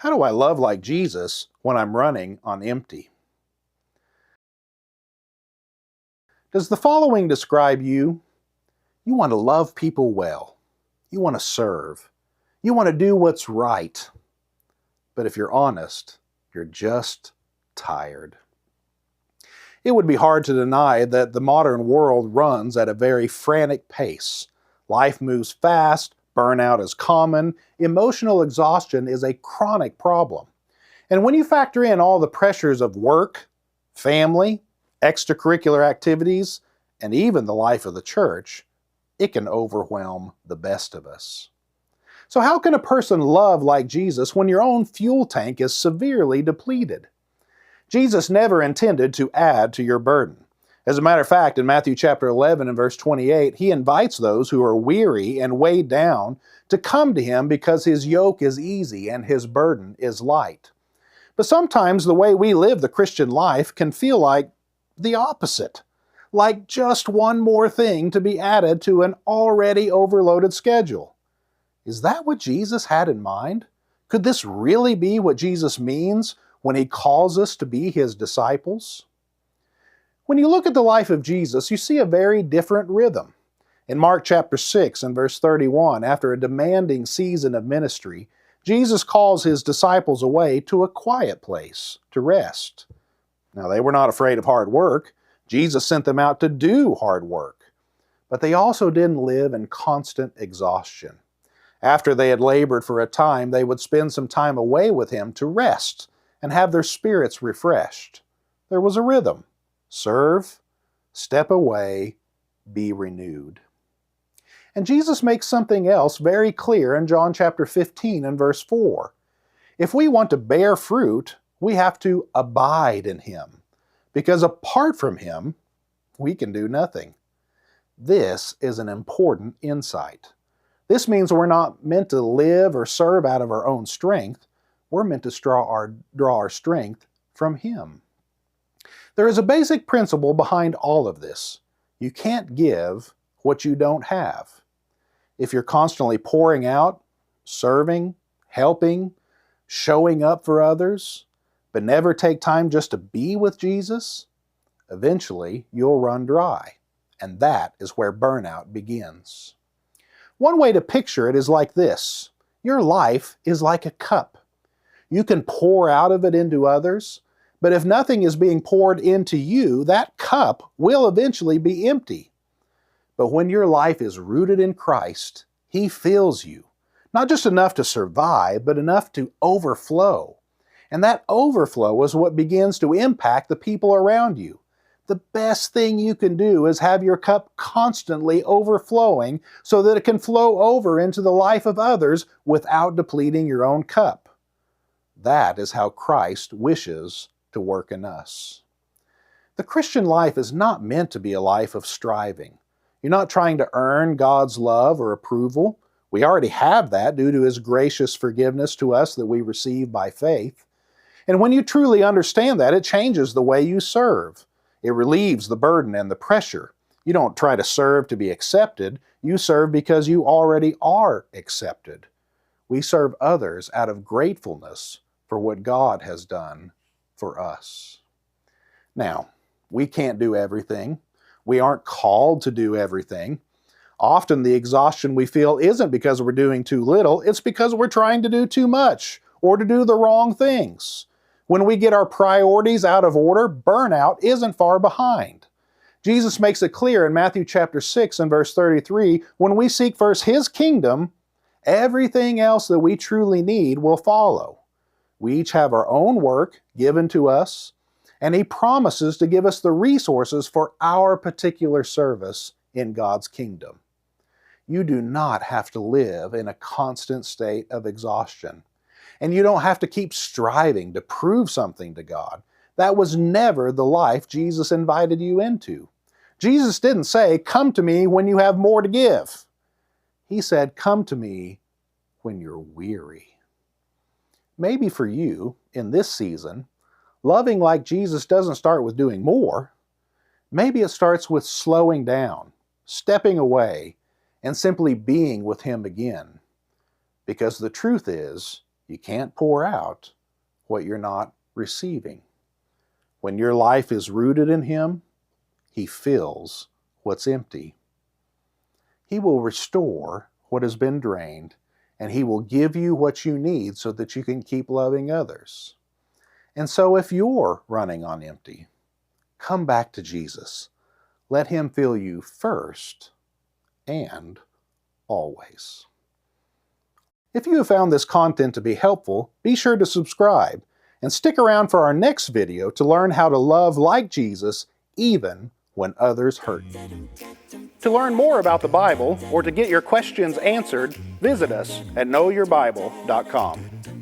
How do I love like Jesus when I'm running on empty? Does the following describe you? You want to love people well. You want to serve. You want to do what's right. But if you're honest, you're just tired. It would be hard to deny that the modern world runs at a very frantic pace. Life moves fast, burnout is common, emotional exhaustion is a chronic problem. And when you factor in all the pressures of work, family, extracurricular activities, and even the life of the church, it can overwhelm the best of us. So how can a person love like Jesus when your own fuel tank is severely depleted? Jesus never intended to add to your burden. As a matter of fact, in Matthew chapter 11 and verse 28, he invites those who are weary and weighed down to come to him because his yoke is easy and his burden is light. But sometimes the way we live the Christian life can feel like the opposite, like just one more thing to be added to an already overloaded schedule. Is that what Jesus had in mind? Could this really be what Jesus means when he calls us to be his disciples? When you look at the life of Jesus, you see a very different rhythm. In Mark chapter 6 and verse 31, after a demanding season of ministry, Jesus calls his disciples away to a quiet place to rest. Now, they were not afraid of hard work. Jesus sent them out to do hard work. But they also didn't live in constant exhaustion. After they had labored for a time, they would spend some time away with him to rest and have their spirits refreshed. There was a rhythm. Serve, step away, be renewed. And Jesus makes something else very clear in John chapter 15 and verse 4. If we want to bear fruit, we have to abide in him, because apart from him, we can do nothing. This is an important insight. This means we're not meant to live or serve out of our own strength. We're meant to draw our strength from him. There is a basic principle behind all of this. You can't give what you don't have. If you're constantly pouring out, serving, helping, showing up for others, but never take time just to be with Jesus, eventually you'll run dry. And that is where burnout begins. One way to picture it is like this. Your life is like a cup. You can pour out of it into others, but if nothing is being poured into you, that cup will eventually be empty. But when your life is rooted in Christ, he fills you, not just enough to survive, but enough to overflow. And that overflow is what begins to impact the people around you. The best thing you can do is have your cup constantly overflowing so that it can flow over into the life of others without depleting your own cup. That is how Christ wishes to work in us. The Christian life is not meant to be a life of striving. You're not trying to earn God's love or approval. We already have that due to his gracious forgiveness to us that we receive by faith. And when you truly understand that, it changes the way you serve. It relieves the burden and the pressure. You don't try to serve to be accepted. You serve because you already are accepted. We serve others out of gratefulness for what God has done for us. Now, we can't do everything. We aren't called to do everything. Often the exhaustion we feel isn't because we're doing too little, it's because we're trying to do too much or to do the wrong things. When we get our priorities out of order, burnout isn't far behind. Jesus makes it clear in Matthew chapter 6 and verse 33, when we seek first his kingdom, everything else that we truly need will follow. We each have our own work given to us, and he promises to give us the resources for our particular service in God's kingdom. You do not have to live in a constant state of exhaustion. And you don't have to keep striving to prove something to God. That was never the life Jesus invited you into. Jesus didn't say, "Come to me when you have more to give." He said, "Come to me when you're weary." Maybe for you, in this season, loving like Jesus doesn't start with doing more. Maybe it starts with slowing down, stepping away, and simply being with him again. Because the truth is, You can't pour out what you're not receiving. When your life is rooted in Him, He fills what's empty. He will restore what has been drained, and He will give you what you need so that you can keep loving others. And so if you're running on empty, come back to Jesus. Let Him fill you first and always. If you have found this content to be helpful, be sure to subscribe and stick around for our next video to learn how to love like Jesus even when others hurt you. To learn more about the Bible or to get your questions answered, visit us at knowyourbible.com.